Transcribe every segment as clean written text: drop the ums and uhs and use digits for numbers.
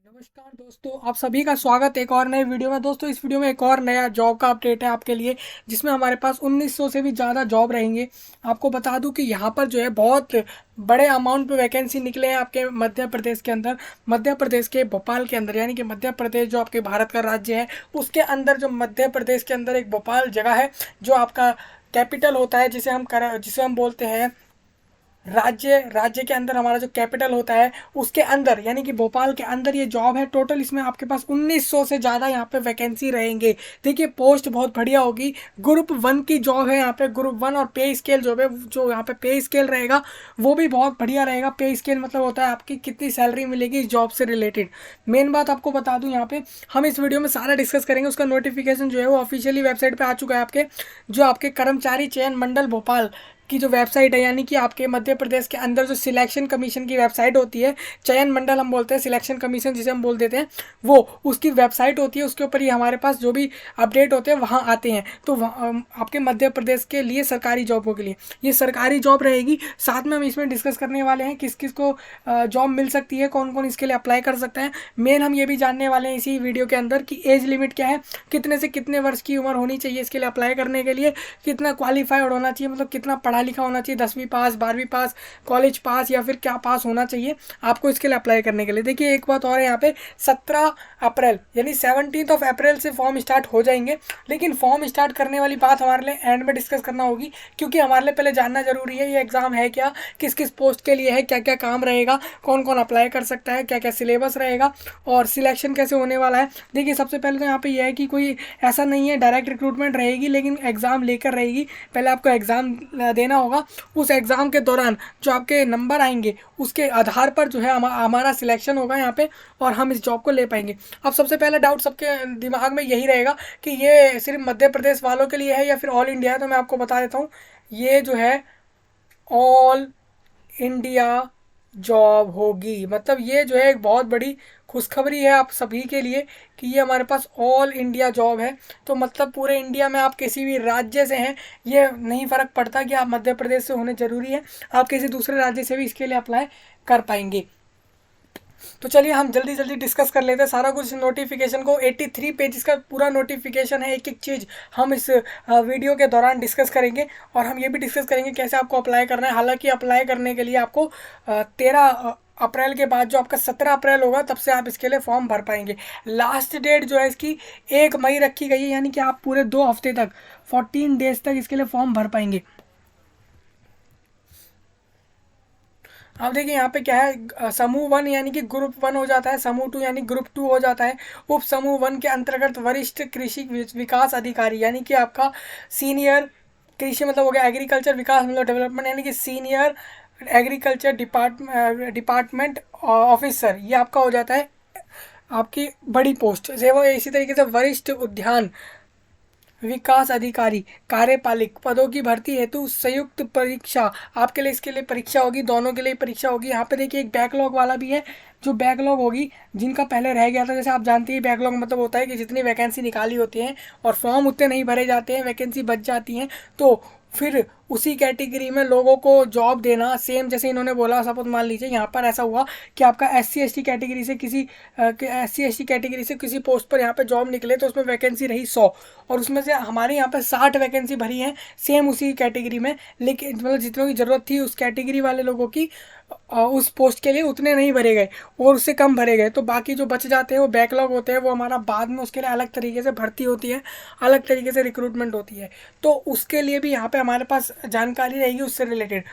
नमस्कार दोस्तों, आप सभी का स्वागत है एक और नए वीडियो में। दोस्तों, इस वीडियो में एक और नया जॉब का अपडेट है आपके लिए, जिसमें हमारे पास 1900 से भी ज़्यादा जॉब रहेंगे। आपको बता दूं कि यहाँ पर जो है बहुत बड़े अमाउंट पे वैकेंसी निकले हैं आपके मध्य प्रदेश के अंदर। मध्य प्रदेश के भोपाल के अंदर, यानी कि मध्य प्रदेश जो आपके भारत का राज्य है, उसके अंदर जो मध्य प्रदेश के अंदर एक भोपाल जगह है, जो आपका कैपिटल होता है, जिसे हम बोलते हैं राज्य। राज्य के अंदर हमारा जो कैपिटल होता है, उसके अंदर यानी कि भोपाल के अंदर ये जॉब है। टोटल इसमें आपके पास 1900 से ज़्यादा यहाँ पे वैकेंसी रहेंगे। देखिए, पोस्ट बहुत बढ़िया होगी। ग्रुप 1 की जॉब है यहाँ पे। ग्रुप 1 और पे स्केल जॉब है। जो यहाँ पे पे स्केल रहेगा वो भी बहुत बढ़िया रहेगा। पे स्केल मतलब होता है आपकी कितनी सैलरी मिलेगी इस जॉब से रिलेटेड। मेन बात आपको बता दूं, यहाँ पे हम इस वीडियो में सारा डिस्कस करेंगे। उसका नोटिफिकेशन जो है वो ऑफिशियली वेबसाइट पे आ चुका है आपके, जो आपके कर्मचारी चयन मंडल भोपाल की जो वेबसाइट है, यानी कि आपके मध्य प्रदेश के अंदर जो सिलेक्शन कमीशन की वेबसाइट होती है, चयन मंडल हम बोलते हैं, सिलेक्शन कमीशन जिसे हम बोल देते हैं, वो उसकी वेबसाइट होती है। उसके ऊपर ही हमारे पास जो भी अपडेट होते हैं वहाँ आते हैं। तो आपके मध्य प्रदेश के लिए सरकारी जॉबों के लिए ये सरकारी जॉब रहेगी। साथ में हम इसमें डिस्कस करने वाले हैं किस किस को जॉब मिल सकती है, कौन कौन इसके लिए अप्लाई कर सकते हैं। मेन हम ये भी जानने वाले हैं इसी वीडियो के अंदर कि एज लिमिट क्या है, कितने से कितने वर्ष की उम्र होनी चाहिए इसके लिए अप्लाई करने के लिए, कितना क्वालिफाइड होना चाहिए, मतलब कितना पढ़ा लिखा होना चाहिए, 10वीं पास, 12वीं पास, कॉलेज पास, या फिर क्या पास होना चाहिए आपको इसके लिए अप्लाई करने के लिए। देखिए, एक बात और है, यहाँ पे 17 अप्रैल यानी 17 अप्रैल से फॉर्म स्टार्ट हो जाएंगे। लेकिन फॉर्म स्टार्ट करने वाली बात हमारे लिए एंड में डिस्कस करना होगी, क्योंकि हमारे लिए पहले जानना जरूरी है ये एग्जाम है क्या, किस किस पोस्ट के लिए है, क्या क्या काम रहेगा, कौन कौन अप्लाई कर सकता है, क्या क्या सिलेबस रहेगा और सिलेक्शन कैसे होने वाला है। देखिए, सबसे पहले तो यहाँ पे यह है कि कोई ऐसा नहीं है डायरेक्ट रिक्रूटमेंट रहेगी, लेकिन एग्जाम लेकर रहेगी। पहले आपको एग्जाम देना होगा। उस एग्ज़ाम के दौरान जो आपके नंबर आएंगे उसके आधार पर जो है हमारा सिलेक्शन होगा यहाँ पे, और हम इस जॉब को ले पाएंगे। अब सबसे पहला डाउट सबके दिमाग में यही रहेगा कि ये सिर्फ मध्य प्रदेश वालों के लिए है या फिर ऑल इंडिया है। तो मैं आपको बता देता हूँ, ये जो है ऑल इंडिया जॉब होगी। मतलब ये जो है एक बहुत बड़ी खुशखबरी है आप सभी के लिए कि ये हमारे पास ऑल इंडिया जॉब है। तो मतलब पूरे इंडिया में आप किसी भी राज्य से हैं, ये नहीं फ़र्क पड़ता कि आप मध्य प्रदेश से होने ज़रूरी है, आप किसी दूसरे राज्य से भी इसके लिए अप्लाई कर पाएंगे। तो चलिए हम जल्दी जल्दी डिस्कस कर लेते हैं सारा कुछ नोटिफिकेशन को। 83 पेजेस का पूरा नोटिफिकेशन है, एक एक चीज़ हम इस वीडियो के दौरान डिस्कस करेंगे। और हम ये भी डिस्कस करेंगे कैसे आपको अप्लाई करना है। हालांकि अप्लाई करने के लिए आपको 13 अप्रैल के बाद जो आपका 17 अप्रैल होगा तब से आप इसके लिए फॉर्म भर पाएंगे। लास्ट डेट जो है इसकी 1 मई रखी गई है, यानी कि आप पूरे 2 हफ्ते तक 14 डेज तक इसके लिए फॉर्म भर पाएंगे। अब देखिए, यहाँ पे क्या है, समूह 1 यानी कि ग्रुप 1 हो जाता है, समूह 2 यानी ग्रुप 2 हो जाता है। उप समूह 1 के अंतर्गत वरिष्ठ कृषि विकास अधिकारी, यानी कि आपका सीनियर कृषि मतलब हो गया एग्रीकल्चर विकास मतलब डेवलपमेंट, यानी कि सीनियर एग्रीकल्चर डिपार्टमेंट ऑफिसर, ये आपका हो जाता है आपकी बड़ी पोस्ट से। वो इसी तरीके से वरिष्ठ उद्यान विकास अधिकारी कार्यपालिक पदों की भर्ती हेतु संयुक्त परीक्षा आपके लिए, इसके लिए परीक्षा होगी, दोनों के लिए परीक्षा होगी। यहाँ पे देखिए एक बैकलॉग वाला भी है, जो बैकलॉग होगी जिनका पहले रह गया था। जैसे आप जानते हैं बैकलॉग मतलब होता है कि जितनी वैकेंसी निकाली होती हैं और फॉर्म उतने नहीं भरे जाते हैं, वैकेंसी बच जाती हैं, तो फिर उसी कैटेगरी में लोगों को जॉब देना। सेम जैसे इन्होंने बोला, सपोज मान लीजिए यहाँ पर ऐसा हुआ कि आपका S C S T category से किसी पोस्ट पर यहाँ पे जॉब निकले, तो उसमें वैकेंसी रही 100, और उसमें से हमारे यहाँ पे 60 वैकेंसी भरी हैं सेम उसी कैटेगरी में। लेकिन मतलब जितनों की ज़रूरत थी उस कैटेगरी वाले लोगों की, उस पोस्ट के लिए उतने नहीं भरे गए और उससे कम भरे गए। तो बाकी जो बच जाते हैं वो बैकलॉग होते हैं, वो हमारा बाद में उसके लिए अलग तरीके से भर्ती होती है, अलग तरीके से रिक्रूटमेंट होती है। तो उसके लिए भी यहाँ पे हमारे पास जानकारी रहेगी उससे रिलेटेड।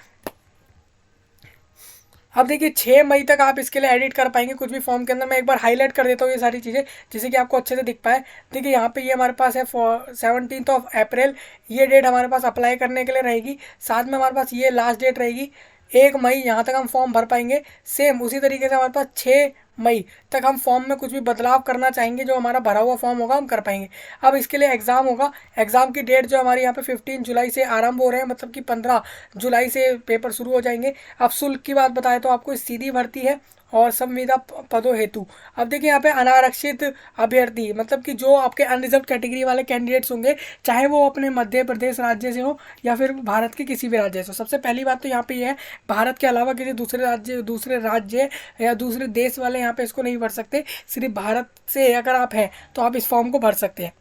अब देखिए, 6 मई तक आप इसके लिए एडिट कर पाएंगे कुछ भी फॉर्म के अंदर। मैं एक बार हाईलाइट कर देता हूँ ये सारी चीज़ें, जिससे कि आपको अच्छे से दिख पाए। देखिए, यहाँ पे ये हमारे पास है 17 अप्रैल, ये डेट हमारे पास अप्लाई करने के लिए रहेगी। साथ में हमारे पास ये लास्ट डेट रहेगी 1 मई, यहाँ तक हम फॉर्म भर पाएंगे। सेम उसी तरीके से हमारे पास 6 मई तक हम फॉर्म में कुछ भी बदलाव करना चाहेंगे, जो हमारा भरा हुआ फॉर्म होगा हम कर पाएंगे। अब इसके लिए एग्ज़ाम होगा। एग्ज़ाम की डेट जो हमारे यहाँ पे 15 जुलाई से आरंभ हो रहे हैं, मतलब कि 15 जुलाई से पेपर शुरू हो जाएंगे। अब शुल्क की बात बताएं तो आपको सीधी भर्ती है और संविदा पदों हेतु। अब देखिए, यहाँ पे अनारक्षित अभ्यर्थी मतलब कि जो आपके अनरिजर्व कैटेगरी वाले कैंडिडेट्स होंगे, चाहे वो अपने मध्य प्रदेश राज्य से हो या फिर भारत के किसी भी राज्य से हो। सबसे पहली बात तो यहाँ पे ये है, भारत के अलावा किसी दूसरे राज्य या दूसरे देश वाले यहाँ पे इसको नहीं भर सकते, सिर्फ भारत से अगर आप हैं तो आप इस फॉर्म को भर सकते हैं।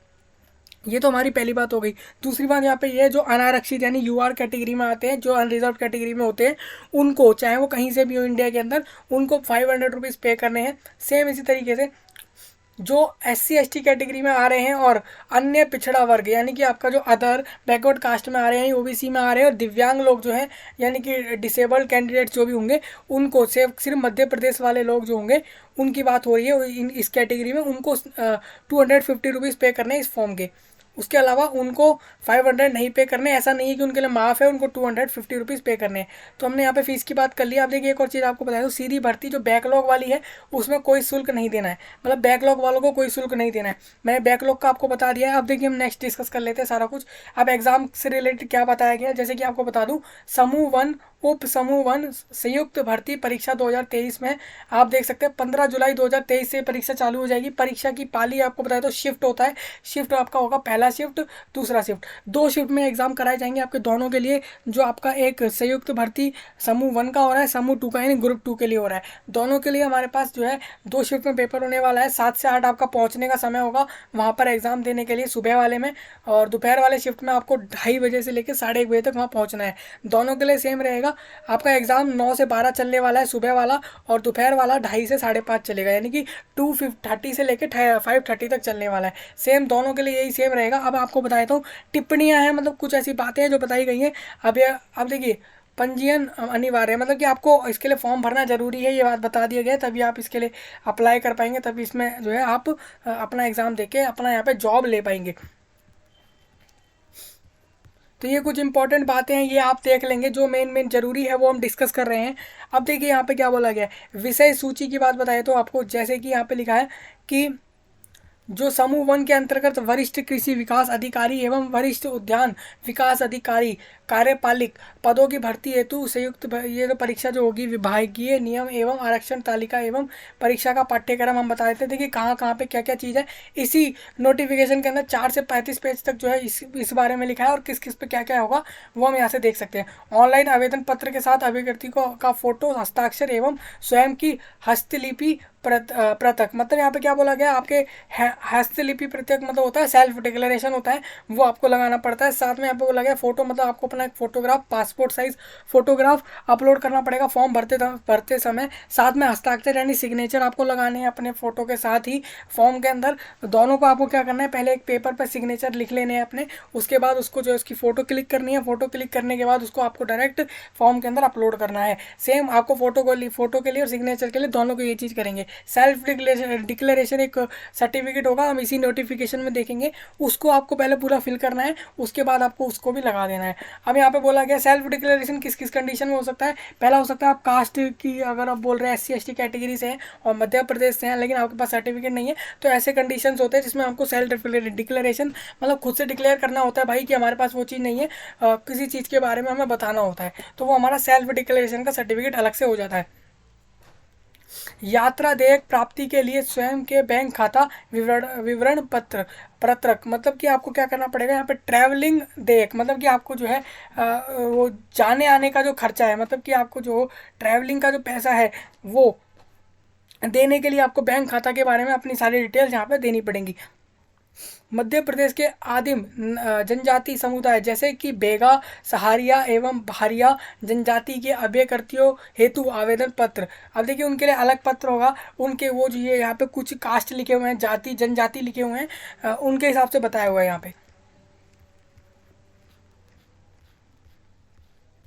ये तो हमारी पहली बात हो गई। दूसरी बात यहाँ पे ये जो अनारक्षित यानी यूआर कैटेगरी में आते हैं, जो अनरिजर्व कैटेगरी में होते हैं, उनको चाहे वो कहीं से भी हो इंडिया के अंदर, उनको 500 रुपीज़ पे करने हैं। सेम इसी तरीके से जो SC ST कैटेगरी में आ रहे हैं और अन्य पिछड़ा वर्ग यानी कि आपका जो अदर बैकवर्ड कास्ट में आ रहे हैं, OBC में आ रहे हैं, और दिव्यांग लोग जो हैं यानी कि डिसेबल्ड कैंडिडेट जो भी होंगे, उनको सिर्फ मध्य प्रदेश वाले लोग जो होंगे उनकी बात हो रही है इस कैटेगरी में, उनको 250 रुपीज़ पे करने हैं इस फॉर्म के। उसके अलावा उनको 500 नहीं पे करने। ऐसा नहीं है कि उनके लिए माफ़ है, उनको 250 रुपीज़ पे करने हैं। तो हमने यहाँ पे फीस की बात कर ली। अब देखिए एक और चीज़ आपको बता दूँ, सीधी भर्ती जो बैकलॉग वाली है उसमें कोई शुल्क नहीं देना है, मतलब बैकलॉग वालों को कोई शुल्क नहीं देना है। मैंने बैकलॉग का आपको बता दिया है। अब देखिए हम नेक्स्ट डिस्कस कर लेते हैं सारा कुछ। अब एग्जाम से रिलेटेड क्या बताया गया, जैसे कि आपको बता दूँ, समूह 1 उप समूह 1 संयुक्त भर्ती परीक्षा 2023 में आप देख सकते हैं 15 जुलाई 2023 से परीक्षा चालू हो जाएगी। परीक्षा की पाली आपको बताया तो शिफ्ट होता है। शिफ्ट आपका होगा पहला शिफ्ट, दूसरा शिफ्ट, 2 शिफ्ट में एग्जाम कराए जाएंगे आपके दोनों के लिए। जो आपका एक संयुक्त भर्ती समूह 1 का हो रहा है, समूह 2 का यानी ग्रुप 2 के लिए हो रहा है। दोनों के लिए हमारे पास जो है 2 शिफ्ट में पेपर होने वाला है। 7 से 8 आपका पहुंचने का समय होगा वहाँ पर एग्जाम देने के लिए सुबह वाले में, और दोपहर वाले शिफ्ट में आपको 2:30 बजे से लेकर 1:30 बजे तक वहाँ पहुँचना है। दोनों के लिए सेम रहेगा। आपका एग्जाम 9 से 12 चलने वाला है सुबह वाला, और दोपहर वाला 2:30 से 5:30 चलेगा, यानी कि 2:30 से लेकर 5:30 तक चलने वाला है। सेम दोनों के लिए यही सेम रहेगा। अब आपको बता देता हूँ टिप्पणियाँ हैं, मतलब कुछ ऐसी बातें हैं जो बताई गई हैं। अब देखिए पंजीयन अनिवार्य है, मतलब कि आपको इसके लिए फॉर्म भरना जरूरी है, ये बात बता दिया गया, तभी आप इसके लिए अप्लाई कर पाएंगे, तभी इसमें जो है आप अपना एग्ज़ाम देके अपना यहाँ पे जॉब ले पाएंगे। तो ये कुछ इंपॉर्टेंट बातें हैं, ये आप देख लेंगे। जो मेन जरूरी है वो हम डिस्कस कर रहे हैं। अब देखिए यहाँ पे क्या बोला गया है, विषय सूची की बात बताए तो आपको, जैसे कि यहाँ पे लिखा है कि जो समूह 1 के अंतर्गत वरिष्ठ कृषि विकास अधिकारी एवं वरिष्ठ उद्यान विकास अधिकारी कार्यपालिक पदों की भर्ती हेतु संयुक्त ये जो परीक्षा जो होगी, विभागीय नियम एवं आरक्षण तालिका एवं परीक्षा का पाठ्यक्रम हम बता देते हैं। देखिए कहाँ कहाँ पे क्या क्या चीज़ है इसी नोटिफिकेशन के अंदर 4 से 35 पेज तक जो है इस बारे में लिखा है, और किस किस पे क्या क्या होगा वो हम यहाँ से देख सकते हैं। ऑनलाइन आवेदन पत्र के साथ अभ्यर्थी को का फोटो, हस्ताक्षर एवं स्वयं की हस्तलिपि पृथक, मतलब यहाँ पे क्या बोला गया, आपके हस्तलिपि पृथक मतलब होता है सेल्फ डिक्लेरेशन होता है, वो आपको लगाना पड़ता है। साथ में यहाँ पे बोला गया फोटो, मतलब आपको अपना एक photograph, passport size photograph upload करना पड़ेगा फॉर्म भरते समय। साथ में हस्ताक्षर यानी सिग्नेचर आपको लगाने हैं अपने फोटो के साथ ही फॉर्म के अंदर। दोनों को आपको क्या करना है, पहले एक पेपर पर सिग्नेचर लिख लेने हैं अपने, उसके बाद उसको जो है उसकी फ़ोटो क्लिक करनी है। फोटो क्लिक करने के बाद उसको आपको डायरेक्ट फॉर्म के अंदर अपलोड करना है। सेम आपको फोटो के लिए और सिग्नेचर के लिए दोनों को ये चीज़ करेंगे। सेल्फ डिक्लेरेशन एक सर्टिफिकेट होगा, हम इसी नोटिफिकेशन में देखेंगे, उसको आपको पहले पूरा फिल करना है, उसके बाद आपको उसको भी लगा देना है। अब यहाँ पे बोला गया सेल्फ डिक्लेरेशन किस किस कंडीशन में हो सकता है। पहला हो सकता है आप कास्ट की, अगर आप बोल रहे हैं SC ST कैटेगरी से हैं और मध्य प्रदेश से हैं लेकिन आपके पास सर्टिफिकेट नहीं है, तो ऐसे कंडीशंस होते हैं जिसमें हमको सेल्फ डिक्लेरेशन मतलब खुद से डिक्लेयर करना होता है भाई कि हमारे पास वो चीज़ नहीं है, किसी चीज़ के बारे में हमें बताना होता है, तो वो हमारा सेल्फ डिक्लेरेशन का सर्टिफिकेट अलग से हो जाता है। यात्रा देयक प्राप्ति के लिए स्वयं के बैंक खाता विवरण पत्रक, मतलब कि आपको क्या करना पड़ेगा यहाँ पे, ट्रैवलिंग देयक मतलब कि आपको जो है वो जाने आने का जो खर्चा है, मतलब कि आपको जो ट्रैवलिंग का जो पैसा है वो देने के लिए आपको बैंक खाता के बारे में अपनी सारी डिटेल्स यहाँ पे देनी पड़ेंगी। मध्य प्रदेश के आदिम जनजाति समुदाय जैसे कि बेगा, सहारिया एवं भारिया जनजाति के अभ्यर्थियों हेतु आवेदन पत्र। अब देखिए उनके लिए अलग पत्र होगा, उनके वो जो ये यहाँ पे कुछ कास्ट लिखे हुए हैं, जाति जनजाति लिखे हुए हैं, उनके हिसाब से बताया हुआ है यहाँ पे।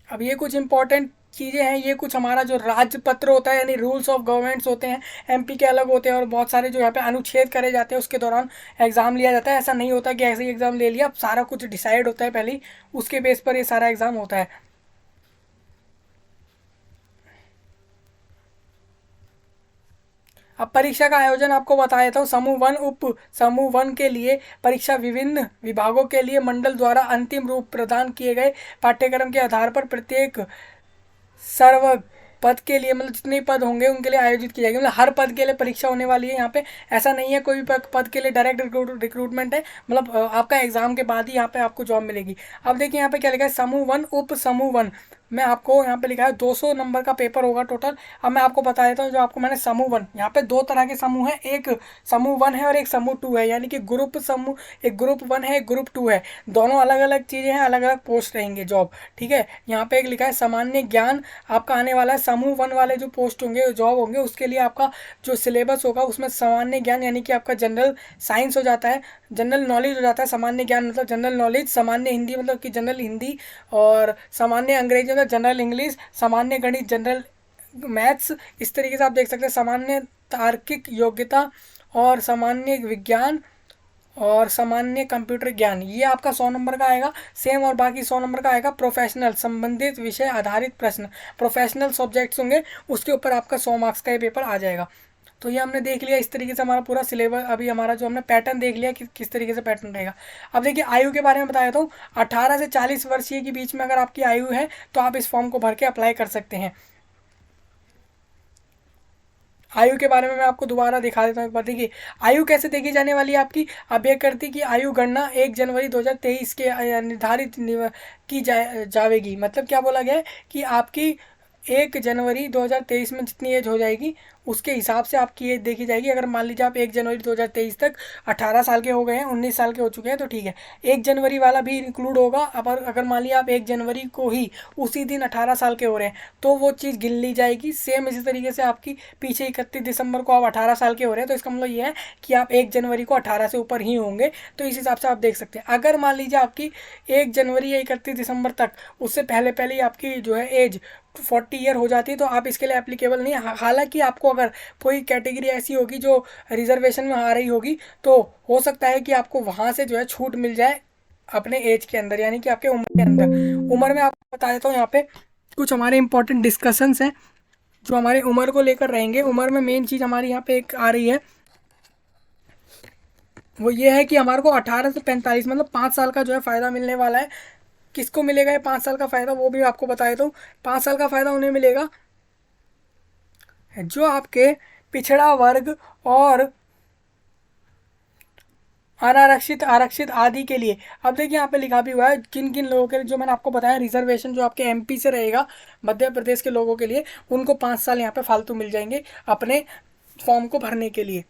अब ये कुछ इंपॉर्टेंट चीज़ें हैं, ये कुछ हमारा जो राज्य पत्र होता है यानी रूल्स ऑफ गवर्नमेंट्स होते हैं, MP के अलग होते हैं, और बहुत सारे जो यहाँ पे अनुच्छेद करे जाते हैं उसके दौरान एग्ज़ाम लिया जाता है। ऐसा नहीं होता कि ऐसे ही एग्ज़ाम ले लिया, अब सारा कुछ डिसाइड होता है पहले ही, उसके बेस पर ये सारा एग्ज़ाम होता है। अब परीक्षा का आयोजन आपको बता देता हूँ। समूह 1 के लिए परीक्षा विभिन्न विभागों के लिए मंडल द्वारा अंतिम रूप प्रदान किए गए पाठ्यक्रम के आधार पर प्रत्येक सर्व पद के लिए, मतलब जितने पद होंगे उनके लिए आयोजित की जाएगी, मतलब हर पद के लिए परीक्षा होने वाली है यहाँ पे। ऐसा नहीं है कोई भी पद के लिए डायरेक्ट रिक्रूटमेंट है, मतलब आपका एग्जाम के बाद ही यहाँ पे आपको जॉब मिलेगी। अब देखिए यहाँ पे क्या लिखा है, समूह 1 उप समूह 1 मैं आपको यहाँ पे लिखा है 200 नंबर का पेपर होगा टोटल। अब मैं आपको बता देता हूँ, जो आपको मैंने समूह वन, यहाँ पे दो तरह के समूह हैं, एक समूह वन है और एक समूह टू है, यानी कि ग्रुप समूह, एक ग्रुप वन है, एक ग्रुप टू है, दोनों अलग अलग चीज़ें हैं, अलग अलग पोस्ट रहेंगे जॉब। ठीक है, यहाँ पे एक लिखा है सामान्य ज्ञान आपका आने वाला है। समूह वन वाले जो पोस्ट होंगे, जॉब होंगे, उसके लिए आपका जो सिलेबस होगा उसमें सामान्य ज्ञान यानी कि आपका जनरल साइंस हो जाता है, जनरल नॉलेज हो जाता है। सामान्य ज्ञान मतलब जनरल नॉलेज, सामान्य हिंदी मतलब कि जनरल हिंदी, और सामान्य अंग्रेजी मतलब जनरल इंग्लिश, सामान्य गणित जनरल मैथ्स, इस तरीके से आप देख सकते हैं। सामान्य तार्किक योग्यता और सामान्य विज्ञान और सामान्य कंप्यूटर ज्ञान, ये आपका 100 नंबर का आएगा सेम। और बाकी 100 नंबर का आएगा प्रोफेशनल संबंधित विषय आधारित प्रश्न, प्रोफेशनल सब्जेक्ट्स होंगे, उसके ऊपर आपका 100 मार्क्स का ये पेपर आ जाएगा। तो ये हमने देख लिया, इस तरीके से हमारा पूरा सिलेबस, अभी हमारा जो हमने पैटर्न देख लिया कि किस तरीके से पैटर्न रहेगा। अब देखिए आयु के बारे में बता देता हूँ। 18 से 40 वर्षीय के बीच में अगर आपकी आयु है तो आप इस फॉर्म को भर के अप्लाई कर सकते हैं। आयु के बारे में मैं आपको दोबारा दिखा देता हूँ एक बार। देखिए आयु कैसे देखी जाने वाली है आपकी। अभ्यर्थी की आयु गणना 1 जनवरी 2023 के निर्धारित की जाएगी। मतलब क्या बोला गया है कि आपकी 1 जनवरी 2023 में जितनी एज हो जाएगी उसके हिसाब से आपकी एज देखी जाएगी। अगर मान लीजिए आप 1 जनवरी 2023 तक 18 साल के हो गए हैं, 19 साल के हो चुके हैं, तो ठीक है, 1 जनवरी वाला भी इंक्लूड होगा। अब अगर मान लिया आप 1 जनवरी को ही उसी दिन 18 साल के हो रहे हैं तो वो चीज़ गिन ली जाएगी। सेम इसी तरीके से आपकी पीछे 31 दिसंबर को आप 18 साल के हो रहे हैं तो इसका मतलब ये है कि आप 1 जनवरी को 18 से ऊपर ही होंगे। तो इस हिसाब से आप देख सकते हैं। अगर मान लीजिए आपकी 1 जनवरी या 31 दिसंबर तक, उससे पहले पहले ही आपकी जो है एज 40 ईयर हो जाती है तो आप इसके लिए एप्लीकेबल नहीं है। हालांकि आपको अगर कोई कैटेगरी ऐसी होगी जो रिजर्वेशन में आ रही होगी तो हो सकता है कि आपको वहाँ से जो है छूट मिल जाए अपने एज के अंदर, यानी कि आपके उम्र के अंदर। उम्र में आपको बता देता हूँ, यहाँ पे कुछ हमारे इंपॉर्टेंट डिस्कशंस हैं जो हमारे उम्र को लेकर रहेंगे। उम्र में मेन चीज़ हमारी यहाँ पे एक आ रही है, वो ये है कि हमारे को 18 से 45 मतलब 5 साल का जो है फ़ायदा मिलने वाला है। किसको मिलेगा ये 5 साल का फ़ायदा, वो भी आपको बता देता हूँ। 5 साल का फ़ायदा उन्हें मिलेगा जो आपके पिछड़ा वर्ग और अनारक्षित, आरक्षित आदि के लिए। अब देखिए यहाँ पे लिखा भी हुआ है किन किन लोगों के लिए, जो मैंने आपको बताया रिजर्वेशन जो आपके एमपी से रहेगा, मध्य प्रदेश के लोगों के लिए, उनको 5 साल यहाँ पे फालतू मिल जाएंगे अपने फॉर्म को भरने के लिए।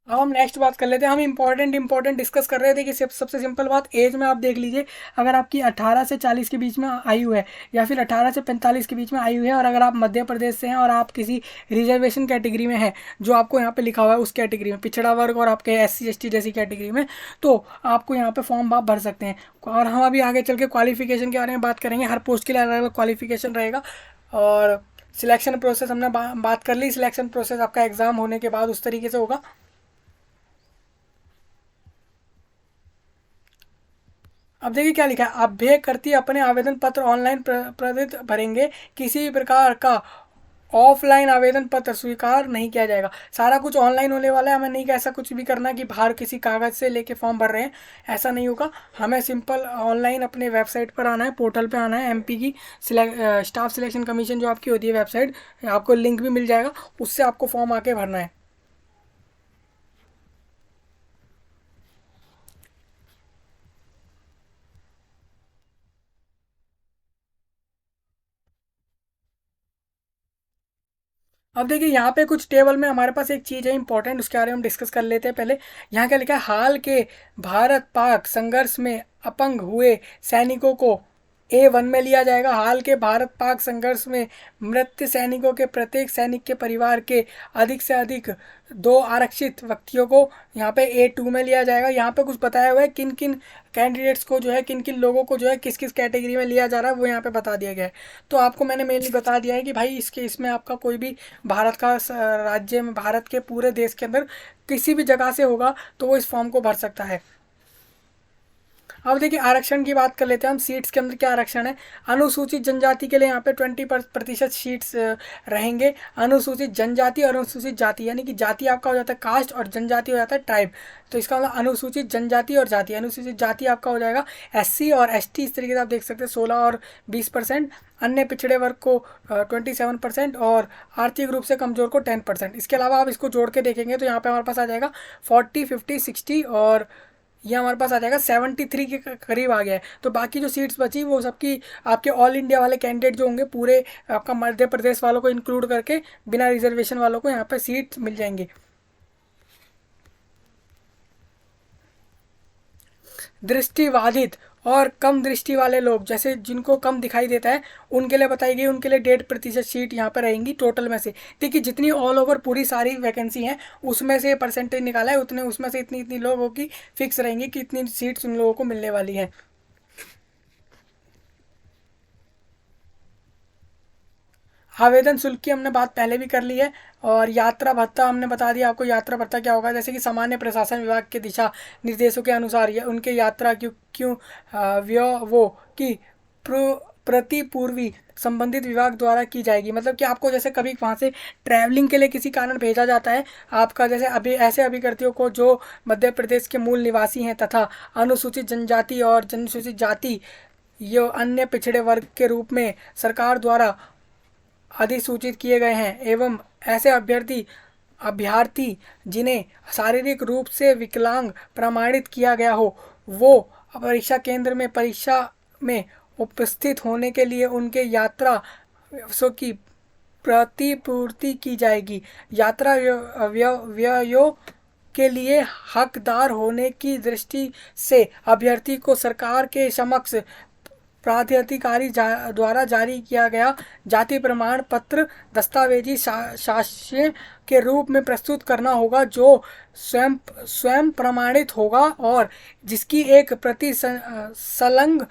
अब हम नेक्स्ट बात कर लेते हैं। हम इंपॉर्टेंट डिस्कस कर रहे थे कि सबसे सिंपल बात एज में आप देख लीजिए। अगर आपकी 18 से 40 के बीच में आयु है या फिर 18 से 45 के बीच में आयु है, और अगर आप मध्य प्रदेश से हैं और आप किसी रिजर्वेशन कैटेगरी में हैं जो आपको यहाँ पे लिखा हुआ है उस कैटेगरी में, पिछड़ा वर्ग और आपके SC ST जैसी कैटेगरी में, तो आपको यहाँ पे फॉर्म आप भर सकते हैं। और हम अभी आगे चल के क्वालिफिकेशन के बारे में बात करेंगे। हर पोस्ट के लिए अलग अलग क्वालिफिकेशन रहेगा। और सिलेक्शन प्रोसेस हमने बात कर ली। सिलेक्शन प्रोसेस आपका एग्जाम होने के बाद उस तरीके से होगा। अब देखिए क्या लिखा है, अभ्यर्थी अपने आवेदन पत्र ऑनलाइन प्रदत्त भरेंगे, किसी भी प्रकार का ऑफलाइन आवेदन पत्र स्वीकार नहीं किया जाएगा। सारा कुछ ऑनलाइन होने वाला है। हमें नहीं ऐसा कुछ भी करना कि बाहर किसी कागज़ से लेके फॉर्म भर रहे हैं, ऐसा नहीं होगा। हमें सिंपल ऑनलाइन अपने वेबसाइट पर आना है, पोर्टल पे आना है। एमपी की स्टाफ सिलेक्शन कमीशन जो आपकी होती है वेबसाइट, आपको लिंक भी मिल जाएगा, उससे आपको फॉर्म आके भरना है। अब देखिए यहाँ पे कुछ टेबल में हमारे पास एक चीज़ है इंपॉर्टेंट, उसके बारे में हम डिस्कस कर लेते हैं पहले। यहाँ क्या लिखा है, हाल के भारत पाक संघर्ष में अपंग हुए सैनिकों को A1 में लिया जाएगा। हाल के भारत पाक संघर्ष में मृत सैनिकों के प्रत्येक सैनिक के परिवार के अधिक से अधिक 2 आरक्षित व्यक्तियों को यहाँ पे A2 में लिया जाएगा। यहाँ पे कुछ बताया हुआ है किन किन कैंडिडेट्स को जो है, किन किन लोगों को जो है किस किस कैटेगरी में लिया जा रहा है, वो यहाँ पे बता दिया गया है। तो आपको मैंने मेनली बता दिया है कि भाई इसमें आपका कोई भी भारत का राज्य में, भारत के पूरे देश के अंदर किसी भी जगह से होगा तो वो इस फॉर्म को भर सकता है। अब देखिए आरक्षण की बात कर लेते हैं हम। सीट्स के अंदर क्या आरक्षण है। अनुसूचित जनजाति के लिए यहाँ पे 20% सीट्स रहेंगे। अनुसूचित जनजाति और अनुसूचित जाति, यानी कि जाति आपका हो जाता है कास्ट और जनजाति हो जाता है ट्राइब। तो इसका मतलब अनुसूचित जनजाति और जाति, अनुसूचित जाति आपका हो जाएगा एससी और एसटी। इस तरीके से आप देख सकते हैं 16 और 20%। अन्य पिछड़े वर्ग को 27% और आर्थिक रूप से कमजोर को 10%। इसके अलावा आप इसको जोड़ के देखेंगे तो यहाँ पे हमारे पास आ जाएगा 40, 50, 60 और ये हमारे पास आ जाएगा 73 के करीब आ गया है। तो बाकी जो सीट्स बची वो सबकी आपके ऑल इंडिया वाले कैंडिडेट जो होंगे, पूरे आपका मध्य प्रदेश वालों को इंक्लूड करके बिना रिजर्वेशन वालों को यहाँ पे सीट्स मिल जाएंगी। दृष्टिबाधित और कम दृष्टि वाले लोग, जैसे जिनको कम दिखाई देता है, उनके लिए बताई गई, उनके लिए 1.5% सीट यहाँ पर रहेंगी टोटल में से। देखिए जितनी ऑल ओवर पूरी सारी वैकेंसी हैं उसमें से परसेंटेज निकाला है, उतने उसमें से इतनी इतनी लोगों की फिक्स रहेंगी कि इतनी सीट्स उन लोगों को मिलने वाली हैं। आवेदन शुल्क की हमने बात पहले भी कर ली है। और यात्रा भत्ता हमने बता दिया आपको। यात्रा भत्ता क्या होगा, जैसे कि सामान्य प्रशासन विभाग के दिशा निर्देशों के अनुसार ये उनके यात्रा क्यों क्यों व्यय वो की प्रतिपूर्वी संबंधित विभाग द्वारा की जाएगी। मतलब कि आपको जैसे कभी वहाँ से ट्रैवलिंग के लिए किसी कारण भेजा जाता है आपका, जैसे अभी ऐसे अभिकर्तियों को जो मध्य प्रदेश के मूल निवासी हैं तथा अनुसूचित जनजाति और अनुसूचित जाति ये अन्य पिछड़े वर्ग के रूप में सरकार द्वारा अधिसूचित किए गए हैं एवं ऐसे अभ्यर्थी जिन्हें शारीरिक रूप से विकलांग प्रमाणित किया गया हो, वो परीक्षा केंद्र में परीक्षा में उपस्थित होने के लिए उनके यात्रा व्ययों की प्रतिपूर्ति की जाएगी। यात्रा व्ययों के लिए हकदार होने की दृष्टि से अभ्यर्थी को सरकार के समक्ष प्राधिकारी द्वारा जारी किया गया जाति प्रमाण पत्र दस्तावेजी साक्ष्य के रूप में प्रस्तुत करना होगा, जो स्वयं प्रमाणित होगा और जिसकी एक प्रति संलग्न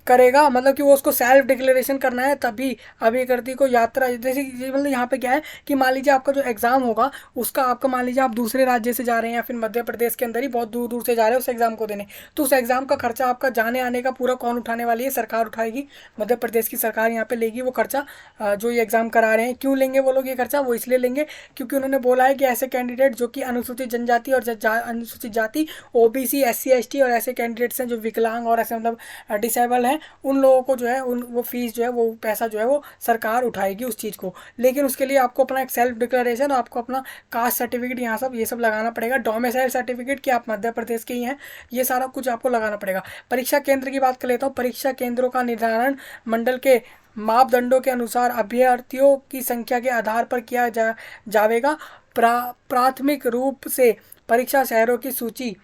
करेगा। मतलब कि वो उसको सेल्फ डिक्लेरेशन करना है, तभी अभिकर्ती को यात्रा, जैसे मतलब यहाँ पे क्या है कि मान लीजिए आपका जो एग्ज़ाम होगा उसका आपका मान लीजिए आप दूसरे राज्य से जा रहे हैं या फिर मध्य प्रदेश के अंदर ही बहुत दूर दूर से जा रहे हैं उस एग्ज़ाम को देने, तो उस एग्ज़ाम का खर्चा आपका जाने आने का पूरा कौन उठाने वाली है, सरकार उठाएगी। मध्य प्रदेश की सरकार यहाँ पे लेगी वो खर्चा। जो ये एग्ज़ाम करा रहे हैं, क्यों लेंगे वो लोग ये खर्चा, वो इसलिए लेंगे क्योंकि उन्होंने बोला है कि ऐसे कैंडिडेट जो कि अनुसूचित जनजाति और अनुसूचित जाति, ओबीसी, एससी, एसटी और ऐसे कैंडिडेट्स हैं जो विकलांग और ऐसे मतलब डिसेबल हैं, उन लोगों को जो है उन वो फीस जो है वो पैसा जो है वो सरकार उठाएगी उस चीज़ को। लेकिन उसके लिए आपको अपना एक सेल्फ डिक्लेरेशन, आपको अपना कास्ट सर्टिफिकेट यहाँ सब ये सब लगाना पड़ेगा, डोमिसाइल सर्टिफिकेट कि आप मध्य प्रदेश के ही हैं, ये सारा कुछ आपको लगाना पड़ेगा। परीक्षा केंद्र की बात कर लेता हूँ। परीक्षा केंद्रों का निर्धारण मंडल के मापदंडों के अनुसार अभ्यर्थियों की संख्या के आधार पर किया जाएगा। प्राथमिक रूप से परीक्षा शहरों की सूची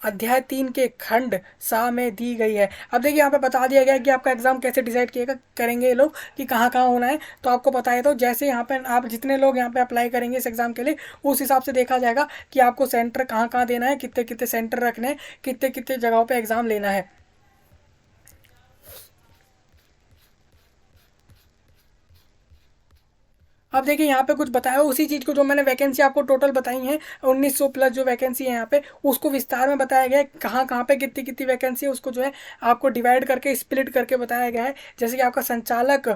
अध्याय 3 के खंड 7 में दी गई है। अब देखिए यहाँ पे बता दिया गया है कि आपका एग्जाम कैसे डिसाइड किएगा करेंगे ये लोग कि कहाँ कहाँ होना है। तो आपको पता है, तो जैसे यहाँ पे आप जितने लोग यहाँ पे अप्लाई करेंगे इस एग्ज़ाम के लिए उस हिसाब से देखा जाएगा कि आपको सेंटर कहाँ कहाँ देना है, कितने कितने सेंटर रखने हैं, कितने कितने जगहों पर एग्ज़ाम लेना है। अब देखिए यहाँ पे कुछ बताया उसी चीज़ को, जो मैंने वैकेंसी आपको टोटल बताई हैं 1900 प्लस जो वैकेंसी है यहाँ पे, उसको विस्तार में बताया गया है कहाँ कहाँ पे कितनी कितनी वैकेंसी है, उसको जो है आपको डिवाइड करके स्प्लिट करके बताया गया है। जैसे कि आपका संचालक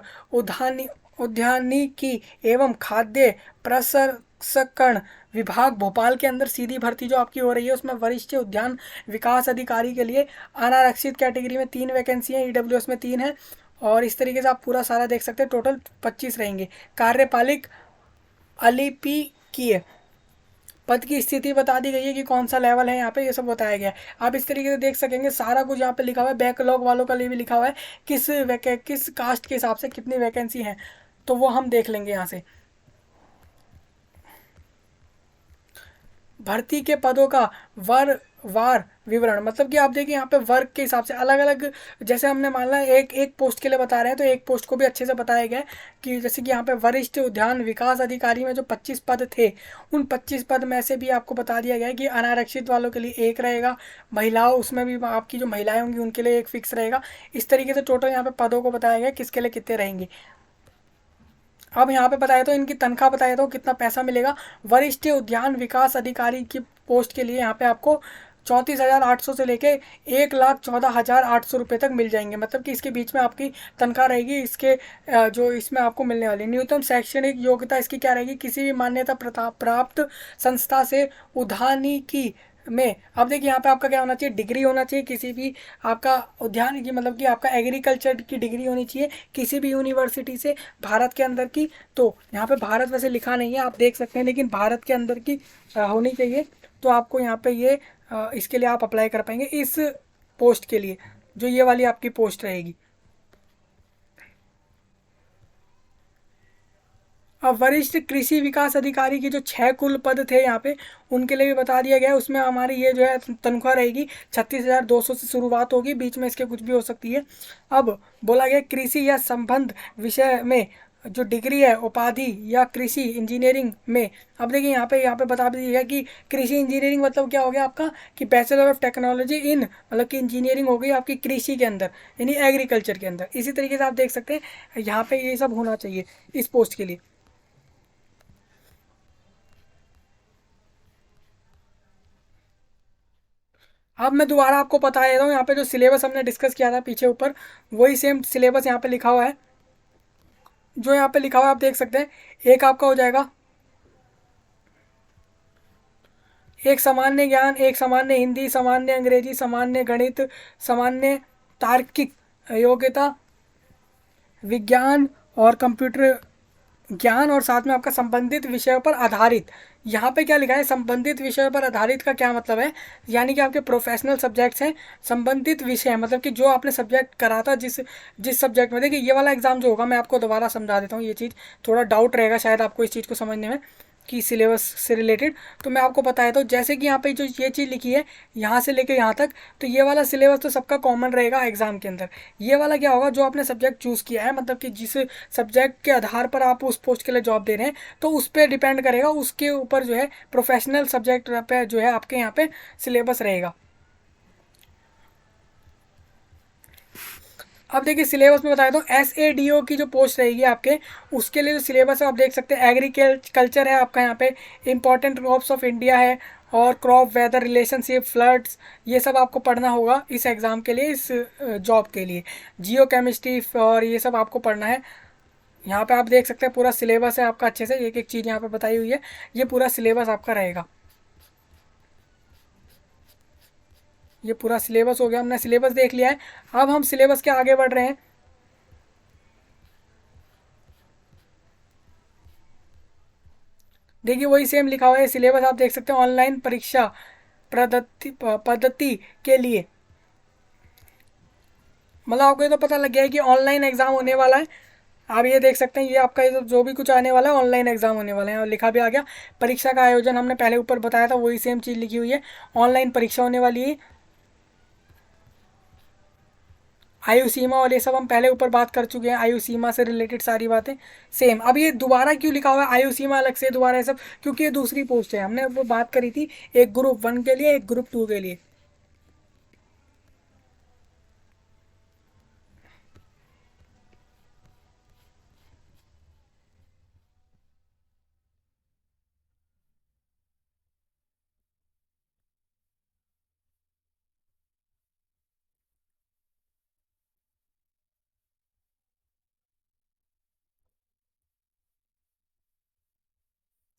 उद्यानिकी एवं खाद्य प्रसंस्करण विभाग भोपाल के अंदर सीधी भर्ती जो आपकी हो रही है उसमें वरिष्ठ उद्यान विकास अधिकारी के लिए अनारक्षित कैटेगरी में 3 वैकेंसी है, ईडब्ल्यूएस में 3 है। और इस तरीके से आप पूरा सारा देख सकते हैं, टोटल 25 रहेंगे। कार्यपालिक अलिपिकीय पद की स्थिति बता दी गई है कि कौन सा लेवल है, यहाँ पे ये सब बताया गया है। आप इस तरीके से देख सकेंगे, सारा कुछ यहाँ पे लिखा हुआ है। बैकलॉग वालों का लिए भी लिखा हुआ है किस कास्ट के हिसाब से कितनी वैकेंसी है, तो वो हम देख लेंगे यहाँ से। भर्ती के पदों का वार विवरण, मतलब कि आप देखिए यहाँ पे वर्ग के हिसाब से अलग अलग, जैसे हमने मान ला एक पोस्ट के लिए बता रहे हैं तो एक पोस्ट को भी अच्छे से बताया गया है कि जैसे कि यहाँ पे वरिष्ठ उद्यान विकास अधिकारी में जो 25 पद थे, उन 25 पद में से भी आपको बता दिया गया है कि अनारक्षित वालों के लिए 1 रहेगा, महिलाओं उसमें भी आपकी जो महिलाएं होंगी उनके लिए 1 फिक्स रहेगा। इस तरीके से टोटल यहाँ पे पदों को बताया गया किसके लिए कितने रहेंगे। अब यहाँ पे बताया तो इनकी तनख्वाह बताया तो कितना पैसा मिलेगा। वरिष्ठ उद्यान विकास अधिकारी की पोस्ट के लिए यहाँ पे आपको 34,800 से लेके 1,14,800 रुपये तक मिल जाएंगे। मतलब कि इसके बीच में आपकी तनख्वाह रहेगी। इसके जो इसमें आपको मिलने वाली न्यूनतम शैक्षणिक योग्यता इसकी क्या रहेगी, किसी भी मान्यता प्राप्त संस्था से उद्यानिकी में। अब देखिए यहाँ पे आपका क्या होना चाहिए, डिग्री होना चाहिए किसी भी आपका उद्यान की, मतलब कि आपका एग्रीकल्चर की डिग्री होनी चाहिए किसी भी यूनिवर्सिटी से भारत के अंदर की। तो यहाँ पे भारत वैसे लिखा नहीं है, आप देख सकते हैं, लेकिन भारत के अंदर की होनी चाहिए। तो आपको यहाँ पे ये इसके लिए आप अप्लाई कर पाएंगे इस पोस्ट के लिए, जो ये वाली आपकी पोस्ट रहेगी। अब वरिष्ठ कृषि विकास अधिकारी के जो 6 कुल पद थे यहाँ पे, उनके लिए भी बता दिया गया है। उसमें हमारी ये जो है तनख्वाह रहेगी 36,200 से शुरुआत होगी, बीच में इसके कुछ भी हो सकती है। अब बोला गया कृषि या संबंध विषय में जो डिग्री है, उपाधि या कृषि इंजीनियरिंग में। अब देखिए यहाँ पे बता दिया कि कृषि इंजीनियरिंग मतलब क्या हो गया आपका, कि बैचलर ऑफ टेक्नोलॉजी इन, मतलब कि इंजीनियरिंग हो गई आपकी कृषि के अंदर, यानी एग्रीकल्चर के अंदर। इसी तरीके से आप देख सकते हैं यहाँ पे ये सब होना चाहिए इस पोस्ट के लिए। अब मैं दोबारा आपको बता देता हूँ, यहाँ पे जो सिलेबस हमने डिस्कस किया था पीछे ऊपर, वही सेम सिलेबस यहाँ पे लिखा हुआ है। जो यहाँ पे लिखा हुआ है आप देख सकते हैं। एक आपका हो जाएगा एक सामान्य ज्ञान, एक सामान्य हिंदी, सामान्य अंग्रेजी, सामान्य गणित, सामान्य तार्किक योग्यता, विज्ञान और कंप्यूटर ज्ञान, और साथ में आपका संबंधित विषयों पर आधारित। यहाँ पे क्या लिखा है, संबंधित विषयों पर आधारित का क्या मतलब है, यानी कि आपके प्रोफेशनल सब्जेक्ट्स हैं, संबंधित विषय मतलब कि जो आपने सब्जेक्ट करा था, जिस जिस सब्जेक्ट में। देखिए ये वाला एग्जाम जो होगा, मैं आपको दोबारा समझा देता हूँ, ये चीज़ थोड़ा डाउट रहेगा शायद आपको इस चीज़ को समझने में कि सिलेबस से रिलेटेड। तो मैं आपको बताया तो जैसे कि यहाँ पे जो ये चीज़ लिखी है यहाँ से लेके यहाँ तक, तो ये वाला सिलेबस तो सबका कॉमन रहेगा एग्जाम के अंदर। ये वाला क्या होगा, जो आपने सब्जेक्ट चूज़ किया है, मतलब कि जिस सब्जेक्ट के आधार पर आप उस पोस्ट के लिए जॉब दे रहे हैं, तो उस पर डिपेंड करेगा, उसके ऊपर जो है प्रोफेशनल सब्जेक्ट पे जो है आपके यहाँ पे सिलेबस रहेगा। अब देखिए सिलेबस में बताया तो SADO की जो पोस्ट रहेगी आपके, उसके लिए जो सिलेबस है आप देख सकते हैं। एग्रीकल्चर है आपका यहाँ पे, इंपॉर्टेंट क्रॉप्स ऑफ इंडिया है, और क्रॉप वेदर रिलेशनशिप, फ्लड्स, ये सब आपको पढ़ना होगा इस एग्ज़ाम के लिए, इस जॉब के लिए। जियो केमिस्ट्री और ये सब आपको पढ़ना है। यहाँ पे आप देख सकते हैं पूरा सिलेबस है आपका, अच्छे से एक एक चीज़ यहाँ पे बताई हुई है। ये पूरा सिलेबस आपका रहेगा। ये पूरा सिलेबस हो गया, हमने सिलेबस देख लिया है। अब हम सिलेबस के आगे बढ़ रहे हैं। देखिए वही सेम लिखा हुआ है सिलेबस, आप देख सकते हैं। ऑनलाइन परीक्षा पद्धति के लिए, मतलब आपको ये तो पता लग गया है कि ऑनलाइन एग्जाम होने वाला है। आप ये देख सकते हैं, ये आपका ये जो भी कुछ आने वाला है ऑनलाइन एग्जाम होने वाले हैं, और लिखा भी आ गया। परीक्षा का आयोजन हमने पहले ऊपर बताया था, वही सेम चीज़ लिखी हुई है, ऑनलाइन परीक्षा होने वाली है। आयु सीमा और ये सब हम पहले ऊपर बात कर चुके हैं, आयु सीमा से रिलेटेड सारी बातें सेम। अब ये दोबारा क्यों लिखा हुआ है आयु सीमा अलग से दोबारा ये सब, क्योंकि ये दूसरी पोस्ट है, हमने वो बात करी थी एक ग्रुप 1 के लिए, एक ग्रुप 2 के लिए।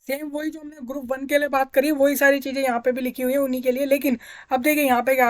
सेम वही जो हमने ग्रुप 1 के लिए बात करी, वही सारी चीज़ें यहाँ पे भी लिखी हुई है उन्हीं के लिए। लेकिन अब देखिए यहाँ पे क्या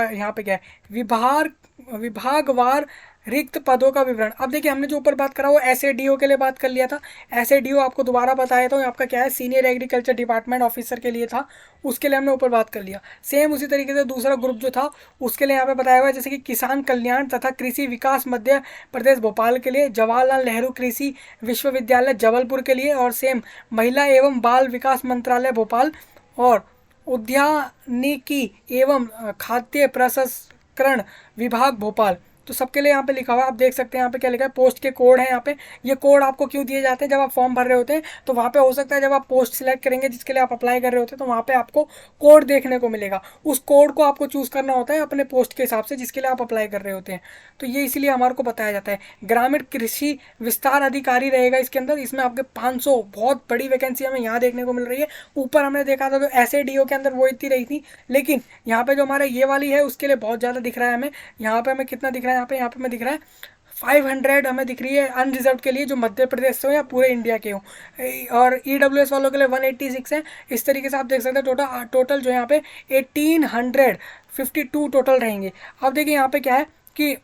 है, विभाग विभागवार रिक्त पदों का विवरण। अब देखिए हमने जो ऊपर बात करा वो SADO के लिए बात कर लिया था। SADO आपको दोबारा बताया था, आपका क्या है, सीनियर एग्रीकल्चर डिपार्टमेंट ऑफिसर के लिए था, उसके लिए हमने ऊपर बात कर लिया। सेम उसी तरीके से दूसरा ग्रुप जो था उसके लिए यहाँ पे बताया हुआ है, जैसे कि किसान कल्याण तथा कृषि विकास मध्य प्रदेश भोपाल के लिए, जवाहरलाल नेहरू कृषि विश्वविद्यालय जबलपुर के लिए, और सेम महिला एवं बाल विकास मंत्रालय भोपाल, और उद्यानिकी एवं खाद्य प्रसंस्करण विभाग भोपाल, तो सबके लिए यहाँ पे लिखा हुआ है, आप देख सकते हैं यहाँ पे क्या लिखा है, पोस्ट के कोड है यहाँ पे। ये कोड आपको क्यों दिए जाते हैं, जब आप फॉर्म भर रहे होते हैं तो वहाँ पे हो सकता है जब आप पोस्ट सिलेक्ट करेंगे जिसके लिए आप अप्लाई कर रहे होते हैं तो वहाँ पे आपको कोड देखने को मिलेगा, उस कोड को आपको चूज करना होता है अपने पोस्ट के हिसाब से जिसके लिए आप अप्लाई कर रहे होते हैं। तो ये इसीलिए हमारे को बताया जाता है। ग्रामीण कृषि विस्तार अधिकारी रहेगा इसके अंदर, इसमें आपके 500 बहुत बड़ी वैकेंसी हमें यहाँ देखने को मिल रही है। ऊपर हमने देखा था तो एसएडीओ के अंदर वो इतनी रही थी, लेकिन यहाँ पे जो हमारा ये वाली है उसके लिए बहुत ज़्यादा दिख रहा है हमें। यहाँ पे हमें कितना दिख रहा है, यहाँ पे हमें दिख रहा है 500 हमें दिख रही है अनरिजर्व के लिए, जो मध्य प्रदेश से हो या पूरे इंडिया के हो। और ईडब्ल्यूएस वालों के लिए 186 है। इस तरीके से आप देख सकते हैं टोटल टोटल जो यहाँ पे 1852 टोटल रहेंगे। अब देखिए यहाँ पे क्या है कि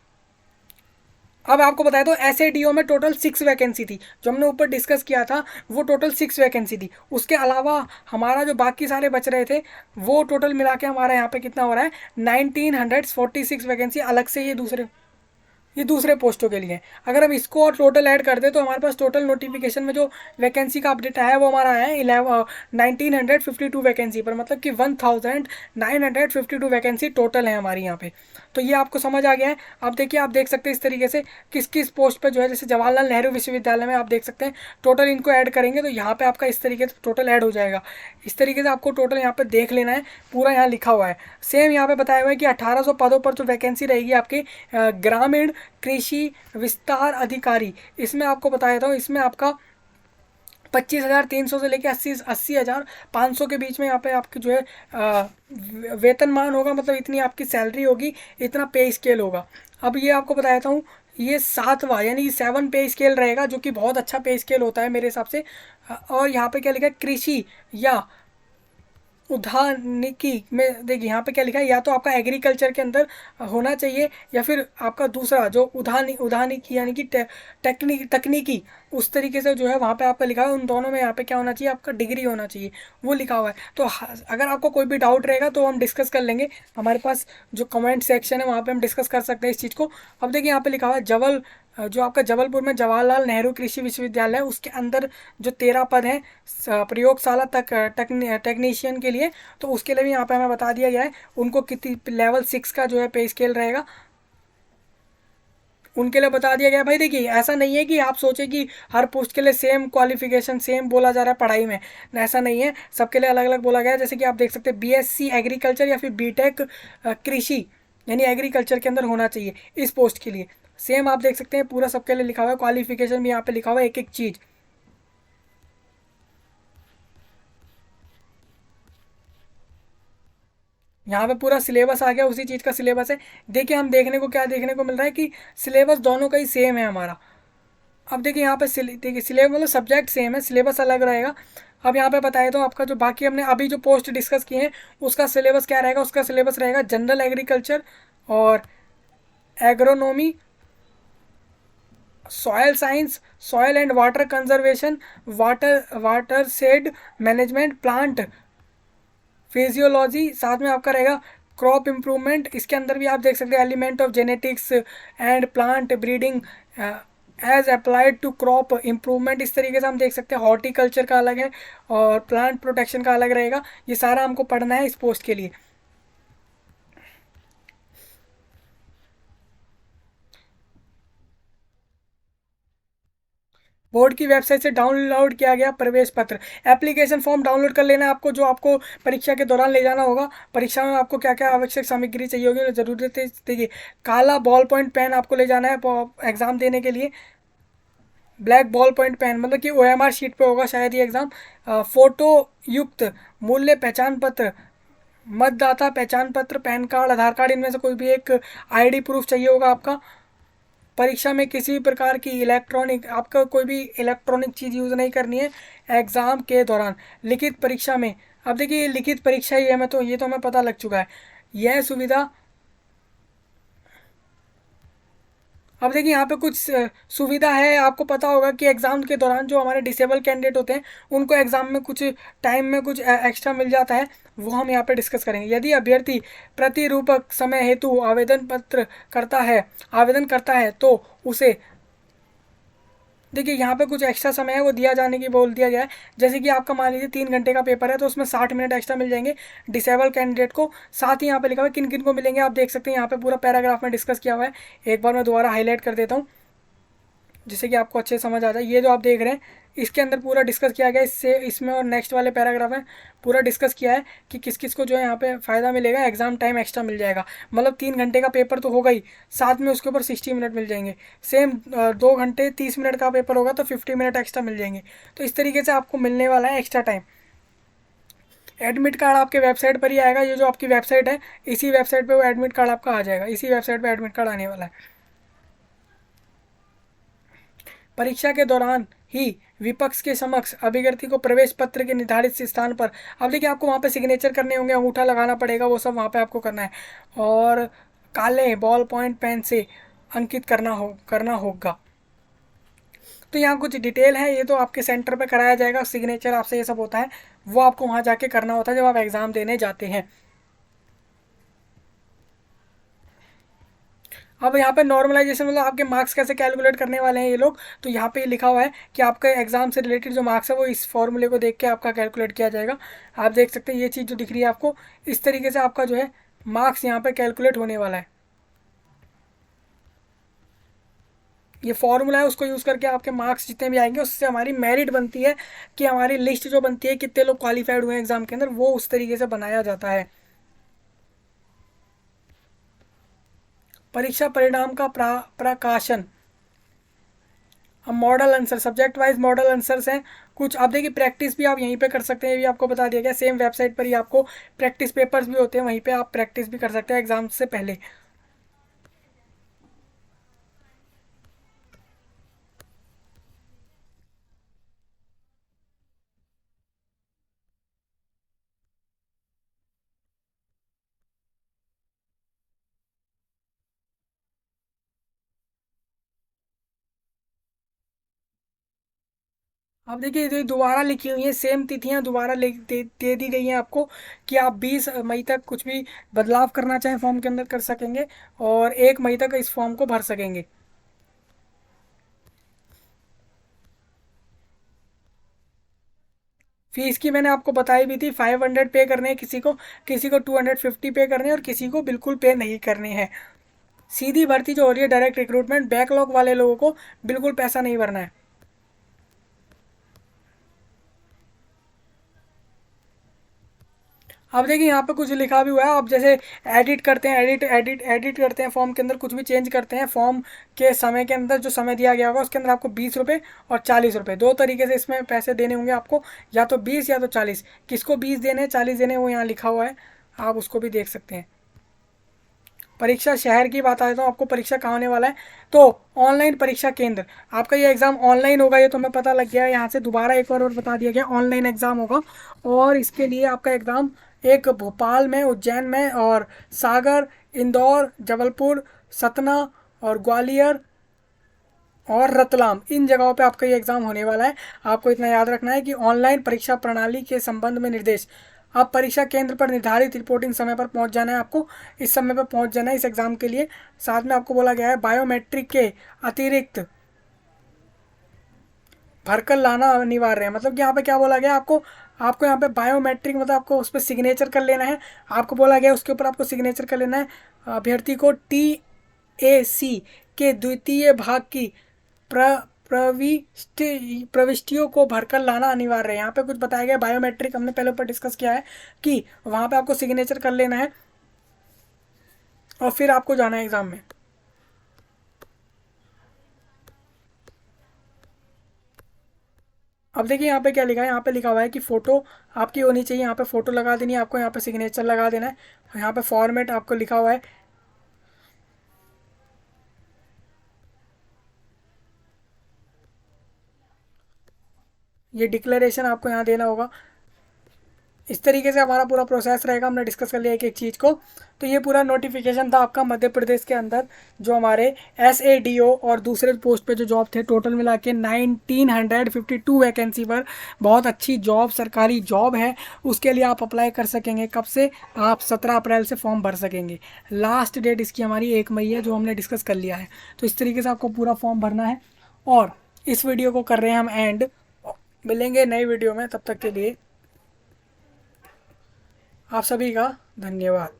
अब आपको बताया तो एसएडीओ में टोटल 6 वैकेंसी थी, जो हमने ऊपर डिस्कस किया था वो टोटल 6 वैकेंसी थी। उसके अलावा हमारा जो बाकी सारे बच रहे थे वो टोटल मिला के हमारा यहाँ पे कितना हो रहा है, 1946 वैकेंसी अलग से ये दूसरे पोस्टों के लिए। अगर हम इसको और टोटल ऐड कर दें तो हमारे पास टोटल नोटिफिकेशन में जो वैकेंसी का अपडेट आया है वो हमारा है 1952 वैकेंसी पर, मतलब कि 1952 वैकेंसी टोटल है हमारी यहाँ पे। तो ये आपको समझ आ गया है। आप देखिए, आप देख सकते हैं इस तरीके से किस किस पोस्ट पर जो है, जैसे जवाहरलाल नेहरू विश्वविद्यालय में आप देख सकते हैं टोटल इनको ऐड करेंगे तो यहाँ पे आपका इस तरीके से टोटल ऐड हो जाएगा। इस तरीके से आपको टोटल यहाँ पे देख लेना है, पूरा यहाँ लिखा हुआ है। सेम यहाँ पे बताया हुआ है कि 1800 पदों पर जो वैकेंसी रहेगी आपके ग्रामीण कृषि विस्तार अधिकारी, इसमें आपको बताया था, इसमें आपका 25,300 से लेके 80,500 के बीच में यहाँ पे आपकी जो है वेतनमान होगा, मतलब इतनी आपकी सैलरी होगी, इतना पे स्केल होगा। अब ये आपको बताता हूँ, ये 7वां यानी 7 पे स्केल रहेगा, जो कि बहुत अच्छा पे स्केल होता है मेरे हिसाब से। और यहाँ पे क्या लिखा है, कृषि या उद्यानिकी में, देखिए यहाँ पे क्या लिखा है, या तो आपका एग्रीकल्चर के अंदर होना चाहिए या फिर आपका दूसरा जो उद्यानिकी यानी कि तकनीकी, उस तरीके से जो है वहाँ पे आपका लिखा है। उन दोनों में यहाँ पे क्या होना चाहिए, आपका डिग्री होना चाहिए, वो लिखा हुआ है। तो अगर आपको कोई भी डाउट रहेगा तो हम डिस्कस कर लेंगे, हमारे पास जो कमेंट सेक्शन है वहाँ पे हम डिस्कस कर सकते हैं इस चीज़ को। अब देखिए यहाँ पे लिखा हुआ है जो आपका जबलपुर में जवाहरलाल नेहरू कृषि विश्वविद्यालय है, उसके अंदर जो 13 पद हैं प्रयोगशाला टेक्नीशियन के लिए, तो उसके लिए भी यहाँ पे हमें बता दिया गया है उनको कितनी लेवल 6 का जो है पे स्केल रहेगा, उनके लिए बता दिया गया। भाई देखिए, ऐसा नहीं है कि आप सोचें कि हर पोस्ट के लिए सेम क्वालिफिकेशन सेम बोला जा रहा है पढ़ाई में, ऐसा नहीं है, सबके लिए अलग अलग बोला गया है। जैसे कि आप देख सकते हैं बीएससी एग्रीकल्चर या फिर बीटेक कृषि यानी एग्रीकल्चर के अंदर होना चाहिए इस पोस्ट के लिए। सेम आप देख सकते हैं पूरा सबके लिए लिखा हुआ है, क्वालिफिकेशन भी यहाँ पे लिखा हुआ है एक एक चीज़। यहाँ पे पूरा सिलेबस आ गया, उसी चीज़ का सिलेबस है। देखिए हम देखने को क्या देखने को मिल रहा है कि सिलेबस दोनों का ही सेम है हमारा। अब देखिए यहाँ पे देखिए सिलेबस मतलब सब्जेक्ट सेम है, सिलेबस अलग रहेगा। अब यहाँ पे बताया तो आपका जो बाकी हमने अभी जो पोस्ट डिस्कस किए हैं उसका सिलेबस क्या रहेगा, उसका सिलेबस रहेगा जनरल एग्रीकल्चर और agronomy, soil science, soil and water conservation, water shade management, plant physiology, साथ में आपका रहेगा क्रॉप इम्प्रूवमेंट। इसके अंदर भी आप देख सकते हैं element of genetics and plant breeding as applied to crop improvement. इस तरीके से हम देख सकते हैं हॉर्टिकल्चर का अलग है और प्लांट प्रोटेक्शन का अलग रहेगा। ये सारा हमको पढ़ना है इस पोस्ट के लिए। बोर्ड की वेबसाइट से डाउनलोड किया गया प्रवेश पत्र, एप्लीकेशन फॉर्म डाउनलोड कर लेना है आपको, जो आपको परीक्षा के दौरान ले जाना होगा। परीक्षा में आपको क्या क्या आवश्यक सामग्री चाहिए होगी, जरूरत है देखिए, काला बॉल पॉइंट पेन आपको ले जाना है एग्जाम देने के लिए, ब्लैक बॉल पॉइंट पेन, मतलब कि ओएमआर शीट पे होगा शायद ये एग्ज़ाम। फोटो युक्त मूल्य पहचान पत्र, मतदाता पहचान पत्र, पैन कार्ड, आधार कार्ड, इनमें से कोई भी एक आईडी प्रूफ चाहिए होगा आपका। परीक्षा में किसी भी प्रकार की इलेक्ट्रॉनिक, आपका कोई भी इलेक्ट्रॉनिक चीज़ यूज़ नहीं करनी है एग्ज़ाम के दौरान। लिखित परीक्षा में, अब देखिए लिखित परीक्षा ही है, मैं तो ये तो हमें पता लग चुका है यह सुविधा। अब देखिए यहाँ पे कुछ सुविधा है, आपको पता होगा कि एग्ज़ाम के दौरान जो हमारे डिसेबल कैंडिडेट होते हैं उनको एग्ज़ाम में कुछ टाइम में कुछ एक्स्ट्रा मिल जाता है, वो हम यहाँ पे डिस्कस करेंगे। यदि अभ्यर्थी प्रतिरूपक समय हेतु आवेदन करता है तो उसे देखिए यहाँ पे कुछ एक्स्ट्रा समय है वो दिया जाने की बोल दिया गया है। जैसे कि आपका मान लीजिए 3 घंटे का पेपर है तो उसमें 60 मिनट एक्स्ट्रा मिल जाएंगे डिसेबल कैंडिडेट को। साथ ही यहाँ पे लिखा हुआ है किन किन को मिलेंगे, आप देख सकते हैं यहाँ पे पूरा पैराग्राफ में डिस्कस किया हुआ है। एक बार मैं दोबारा हाईलाइट कर देता हूँ जिससे कि आपको अच्छे समझ आ जाए। ये जो आप देख रहे हैं इसके अंदर पूरा डिस्कस किया गया है, इससे इसमें और नेक्स्ट वाले पैराग्राफ में पूरा डिस्कस किया है कि किस किस को जो है यहाँ पे फ़ायदा मिलेगा, एग्जाम टाइम एक्स्ट्रा मिल जाएगा। मतलब 3 घंटे का पेपर तो होगा ही, साथ में उसके ऊपर 60 मिनट मिल जाएंगे। सेम 2 घंटे 30 मिनट का पेपर होगा तो 50 मिनट एक्स्ट्रा मिल जाएंगे। तो इस तरीके से आपको मिलने वाला है एक्स्ट्रा टाइम। एडमिट कार्ड आपके वेबसाइट पर ही आएगा, ये जो आपकी वेबसाइट है इसी वेबसाइट पे वो एडमिट कार्ड आपका आ जाएगा, इसी वेबसाइट पे एडमिट कार्ड आने वाला है। परीक्षा के दौरान ही विपक्ष के समक्ष अभ्यर्थी को प्रवेश पत्र के निर्धारित स्थान पर, अब देखिए आपको वहाँ पे सिग्नेचर करने होंगे, अंगूठा लगाना पड़ेगा, वो सब वहाँ पे आपको करना है। और काले बॉल पॉइंट पेन से अंकित करना होगा। तो यहाँ कुछ डिटेल है, ये तो आपके सेंटर पे कराया जाएगा, सिग्नेचर आपसे ये सब होता है, वो आपको वहाँ जाके करना होता है जब आप एग्ज़ाम देने जाते हैं। अब यहाँ पे नॉर्मलाइजेशन मतलब आपके मार्क्स कैसे कैलकुलेट करने वाले हैं ये लोग, तो यहाँ पे लिखा हुआ है कि आपके एग्जाम से रिलेटेड जो मार्क्स है वो इस फॉर्मूले को देख के आपका कैलकुलेट किया जाएगा। आप देख सकते हैं ये चीज़ जो दिख रही है आपको, इस तरीके से आपका जो है मार्क्स यहाँ पे कैलकुलेट होने वाला है। ये फॉर्मूला है, उसको यूज़ करके आपके मार्क्स जितने भी आएंगे उससे हमारी मेरिट बनती है कि हमारी लिस्ट जो बनती है कितने लोग क्वालिफाइड हुए हैं एग्जाम के अंदर, वो उस तरीके से बनाया जाता है। परीक्षा परिणाम का प्रकाशन। अब model answer, subject wise model answers हैं कुछ। आप देखिए प्रैक्टिस भी आप यहीं पे कर सकते हैं, ये भी आपको बता दिया गया, सेम वेबसाइट पर ही आपको प्रैक्टिस पेपर्स भी होते हैं, वहीं पे आप प्रैक्टिस भी कर सकते हैं एग्जाम से पहले। अब देखिए ये दोबारा लिखी हुई है, सेम तिथियां दोबारा दे दी गई हैं आपको कि आप 20 मई तक कुछ भी बदलाव करना चाहें फॉर्म के अंदर कर सकेंगे और 1 मई तक इस फॉर्म को भर सकेंगे। फीस की मैंने आपको बताई भी थी, 500 पे करने हैं किसी को 250 पे करने हैं और किसी को बिल्कुल पे नहीं करने हैं। सीधी भर्ती जो हो रही है डायरेक्ट रिक्रूटमेंट, बैकलॉग वाले लोगों को बिल्कुल पैसा नहीं भरना है। अब देखिए यहाँ पे कुछ लिखा भी हुआ है, आप जैसे एडिट करते हैं, एडिट करते हैं फॉर्म के अंदर, कुछ भी चेंज करते हैं फॉर्म के समय के अंदर, जो समय दिया गया होगा उसके अंदर आपको 20 रुपये और 40 रुपये, दो तरीके से इसमें पैसे देने होंगे आपको, या तो 20 या तो 40। किसको 20 देने हैं 40 देने हैं वो यहाँ लिखा हुआ है, आप उसको भी देख सकते हैं। परीक्षा शहर की बात आए तो आपको परीक्षा कहाँ होने वाला है, तो ऑनलाइन परीक्षा केंद्र, आपका ये एग्ज़ाम ऑनलाइन होगा, ये तो हमें पता लग गया है। यहाँ से दोबारा एक बार और बता दिया गया ऑनलाइन एग्ज़ाम होगा। और इसके लिए आपका एग्ज़ाम एक भोपाल में, उज्जैन में, और सागर, इंदौर, जबलपुर, सतना और ग्वालियर और रतलाम, इन जगहों पे आपका ये एग्ज़ाम होने वाला है। आपको इतना याद रखना है कि ऑनलाइन परीक्षा प्रणाली के संबंध में निर्देश, आप परीक्षा केंद्र पर निर्धारित रिपोर्टिंग समय पर पहुंच जाना है, आपको इस समय पर पहुंच जाना है इस एग्ज़ाम के लिए। साथ में आपको बोला गया है बायोमेट्रिक के अतिरिक्त भरकर लाना अनिवार्य है। मतलब कि यहाँ पे क्या बोला गया आपको, आपको यहाँ पे बायोमेट्रिक मतलब आपको उस पर सिग्नेचर कर लेना है, आपको बोला गया उसके ऊपर आपको सिग्नेचर कर लेना है। अभ्यर्थी को TAC के द्वितीय भाग की प्र प्रविष्टियों को भरकर लाना अनिवार्य है। यहाँ पे कुछ बताया गया बायोमेट्रिक, हमने पहले ऊपर डिस्कस किया है कि वहाँ पे आपको सिग्नेचर कर लेना है और फिर आपको जाना है एग्ज़ाम में। अब देखिए यहाँ पे क्या लिखा है, यहाँ पे लिखा हुआ है कि फ़ोटो आपकी होनी चाहिए, यहाँ पे फ़ोटो लगा देनी है आपको, यहाँ पे सिग्नेचर लगा देना है, यहाँ पे फॉर्मेट आपको लिखा हुआ है। ये डिक्लेरेशन आपको यहाँ देना होगा। इस तरीके से हमारा पूरा प्रोसेस रहेगा, हमने डिस्कस कर लिया एक एक चीज़ को। तो ये पूरा नोटिफिकेशन था आपका मध्य प्रदेश के अंदर, जो हमारे SADO और दूसरे पोस्ट पे जो जॉब थे, टोटल मिला के 1952 वैकेंसी पर, बहुत अच्छी जॉब, सरकारी जॉब है। उसके लिए आप अप्लाई कर सकेंगे कब से, आप 17 अप्रैल से फॉर्म भर सकेंगे। लास्ट डेट इसकी हमारी 1 मई है, जो हमने डिस्कस कर लिया है। तो इस तरीके से आपको पूरा फॉर्म भरना है। और इस वीडियो को कर रहे हैं हम एंड। मिलेंगे नई वीडियो में, तब तक के लिए आप सभी का धन्यवाद।